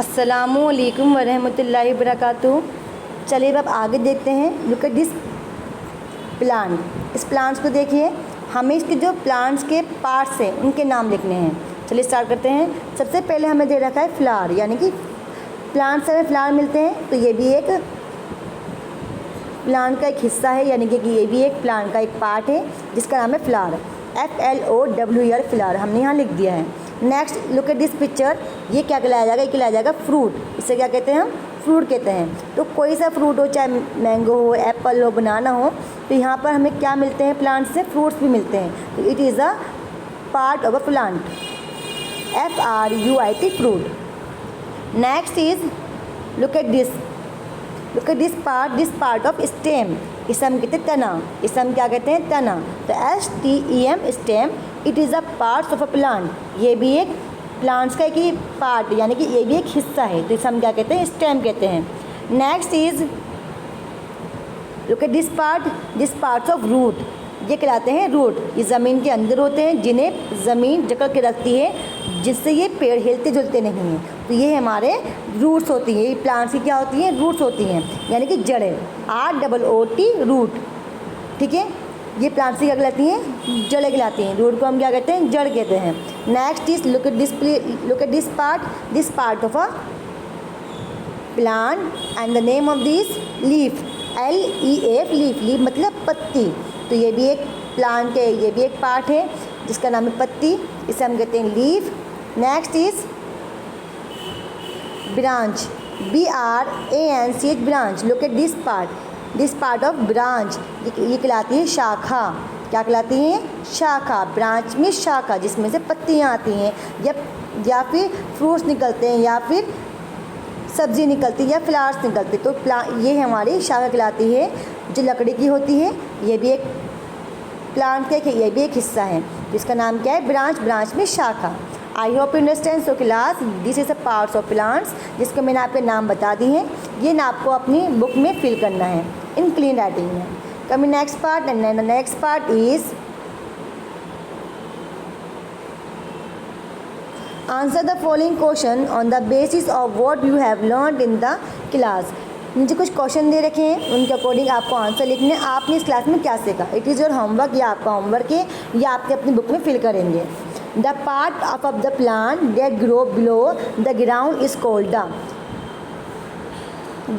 अस्सलामुअलैकुम वरहमतुल्लाहि वबरकातुहू। चलिए अब आगे देखते हैं। Look at this plant. इस प्लांट्स को देखिए, हमें इसके जो प्लांट्स के पार्ट्स हैं उनके नाम लिखने हैं। चलिए स्टार्ट करते हैं। सबसे पहले हमें दे रखा है फ्लावर, यानी कि प्लांट से हमें फ्लावर मिलते हैं, तो ये भी एक प्लांट का एक हिस्सा है, यानी कि ये भी एक प्लांट का एक पार्ट है जिसका नाम है फ्लावर। FLOWER फ्लावर हमने यहाँ लिख दिया है। Next look at this picture. ये क्या कहलाया जाएगा? ये कहलाया जाएगा फ्रूट। इसे क्या कहते हैं? हम फ्रूट कहते हैं। तो कोई सा फ्रूट हो, चाहे मैंगो हो, एप्पल हो, बनाना हो, तो यहाँ पर हमें क्या मिलते हैं? प्लांट से फ्रूट्स भी मिलते हैं। तो it is a part of a plant. FRUIT fruit. Next is look at this. Look at this part of stem. इसे हम कहते हैं तना। इसे हम क्या कहते हैं? तना। तो STEM stem. It is a parts of a plant. ये भी एक प्लांट्स का एक ही पार्ट, यानी कि ये भी एक हिस्सा है, तो इसे हम क्या कहते हैं? स्टेम कहते हैं। Next is look at this parts of root. ये कहलाते हैं रूट। ये ज़मीन के अंदर होते हैं, जिन्हें ज़मीन जकड़ के रखती है, जिससे ये पेड़ हिलते जुलते नहीं हैं। तो ये हमारे रूट्स होती हैं। ये प्लांट्स की क्या होती हैं? रूट्स होती हैं, यानी कि जड़ें। ROOT root. ठीक है, ये प्लांट्स की क्या कहलाती हैं? जड़ें कहलाती हैं। रूट को हम क्या कहते हैं? जड़ कहते हैं। Next is look at this part of a plant and the name of this leaf. LEAF leaf. Leaf मतलब पत्ती। तो ये भी एक प्लांट है, ये भी एक पार्ट है जिसका नाम है पत्ती। इसे हम कहते हैं leaf. Next is branch. BRANCH branch. Look at this part of branch. ये कहलाती है शाखा। क्या कहलाती है? शाखा। ब्रांच में शाखा, जिसमें से पत्तियाँ आती हैं, या फिर फ्रूट्स निकलते हैं, या फिर सब्ज़ी निकलती है, या फ्लावर्स निकलते। तो ये हमारी शाखा कहलाती है, जो लकड़ी की होती है। ये भी एक प्लांट का ये भी एक हिस्सा है, जिसका नाम क्या है? ब्रांच। ब्रांच में शाखा। I hope you understand. So class, this is a parts of plants, जिसको मैंने आपके नाम बता दी हैं। ये ना आपको अपनी बुक में फिल करना है इन क्लीन राइटिंग में। Coming next part, and the next part is answer the following question on the basis of what you have learned in the class. मुझे कुछ क्वेश्चन दे रखे हैं, उनके अकॉर्डिंग आपको आंसर लिखने। आपने इस क्लास में क्या सीखा? इट इज़ योर होमवर्क, या आपका होमवर्क है, या आपके अपनी बुक में फिल करेंगे। The part of the plant that grow below the ground is called the.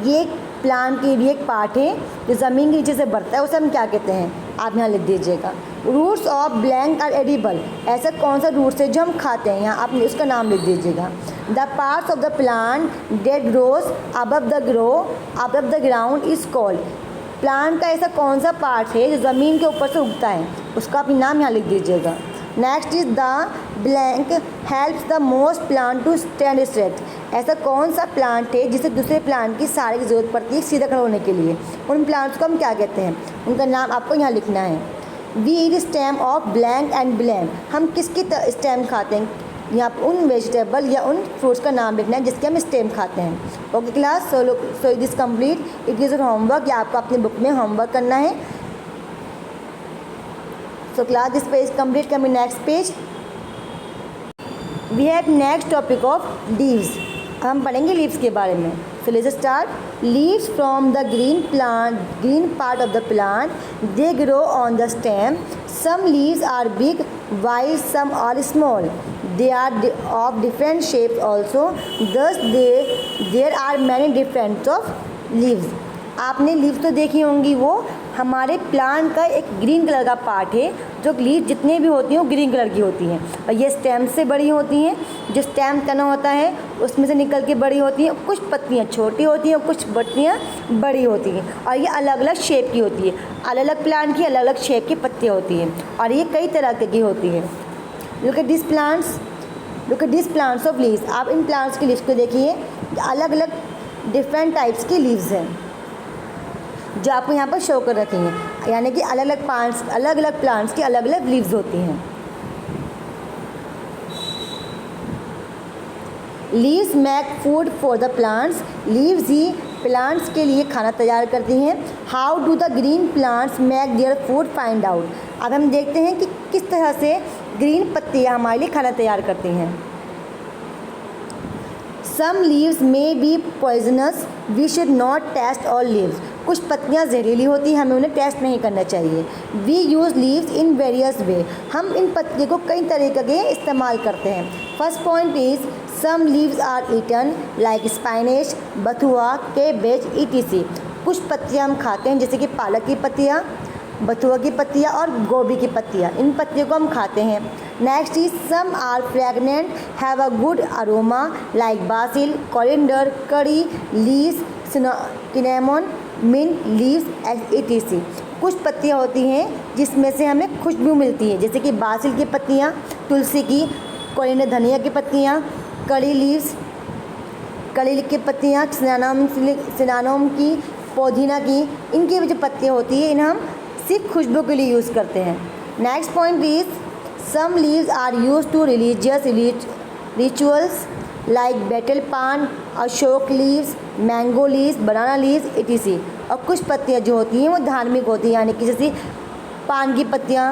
ये प्लांट की भी एक पार्ट है जो ज़मीन के नीचे से बढ़ता है, उसे हम क्या कहते हैं? आप यहाँ लिख दीजिएगा। Roots of blank are edible. ऐसा कौन सा रूट्स है जो हम खाते हैं? यहाँ आप उसका नाम लिख दीजिएगा। The parts of the plant that grows above the ground is called. Plant का ऐसा कौन सा पार्ट है जो ज़मीन के ऊपर से उगता है? उसका अपना नाम यहाँ लिख दीजिएगा। Next is the blank helps the most plant to stand straight. ऐसा कौन सा प्लांट है जिसे दूसरे प्लांट की सहारे की जरूरत पड़ती है सीधा खड़ा होने के लिए? उन प्लांट्स को हम क्या कहते हैं? उनका नाम आपको यहाँ लिखना है। We eat stem of blank and blam. हम किसकी स्टेम खाते हैं? यहाँ पर उन वेजिटेबल या उन फ्रूट्स का नाम लिखना है जिसके हम स्टेम खाते हैं। Okay class, so it is complete. It is your homework, या आपको अपनी बुक में होमवर्क करना है। So class, this page complete. Coming next page, we have next topic of leaves. अब हम पढ़ेंगे leaves के बारे में। So let's start. Leaves from the green part of the plant. They grow on the stem. Some leaves are big, while some are small. They are of different shapes also. Thus, there are many different of leaves. आपने leaves तो देखी होंगी, वो हमारे plant का एक green colour का part है। जो लीव जितने भी होती हैं वो ग्रीन कलर की होती हैं, और ये स्टेम से बड़ी होती हैं। जो स्टेम तना होता है उसमें से निकल के बड़ी होती हैं। कुछ पत्तियाँ छोटी होती हैं और कुछ पत्तियाँ बड़ी होती हैं, और ये अलग अलग शेप की होती है। अलग अलग प्लांट की अलग अलग शेप की पत्तियाँ होती हैं, और ये कई तरह की होती हैं। Look at this plants of leaves. आप इन प्लांट्स की लिस्ट को देखिए, अलग अलग डिफरेंट टाइप्स की लीव्स हैं जो आपको यहाँ पर शो कर रखी हैं, यानी कि अलग अलग प्लांट्स की अलग अलग लीव्स होती हैं। Leaves make food for the plants. Leaves he plants के लिए खाना तैयार करती हैं। How do the green plants make their food? Find out. अब हम देखते हैं कि किस तरह से ग्रीन पत्तियाँ हमारे लिए खाना तैयार करती हैं। Some leaves may be poisonous, we should not taste all leaves. कुछ पत्तियाँ जहरीली होती हैं, हमें उन्हें टेस्ट नहीं करना चाहिए। We use leaves in various way, हम इन पत्तियों को कई तरीके के इस्तेमाल करते हैं। First point is some leaves are eaten like spinach, bathua, cabbage etc। कुछ पत्तियाँ हम खाते हैं जैसे कि पालक की पत्तियाँ, बथुआ की पत्तियाँ और गोभी की पत्तियाँ, इन पत्तियों को हम खाते हैं। Next is some are fragrant have a good aroma like basil, coriander, curry leaves, cinnamon, mint leaves etc। कुछ पत्तियाँ होती हैं जिसमें से हमें खुशबू मिलती है जैसे कि बासिल की पत्तियाँ, तुलसी की, कोरिएंडर धनिया की पत्तियाँ, करी लीव्स कली की पत्तियाँ, सिनामोम की, पुदीना की, इनकी जो पत्तियाँ होती है इन्हें हम सिर्फ खुशबू के लिए यूज़ करते हैं। Next point is some leaves are use to religious rituals like betel paan, Ashok leaves, mango leaves, banana leaves etc। और कुछ पत्तियाँ जो होती हैं वो धार्मिक होती हैं, यानी कि जैसे पान की पत्तियाँ,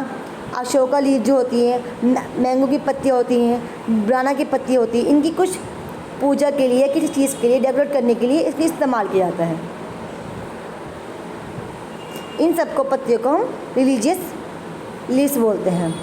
अशोका लीव जो होती है, मैंगो की पत्तियाँ होती हैं, बनाना की पत्ती होती है, इनकी कुछ पूजा के लिए, किसी चीज़ के लिए डेकोरेट करने के लिए इसका इस्तेमाल किया जाता है। इन सबको पत्तियों को हम रिलीजियस लीव्स बोलते हैं।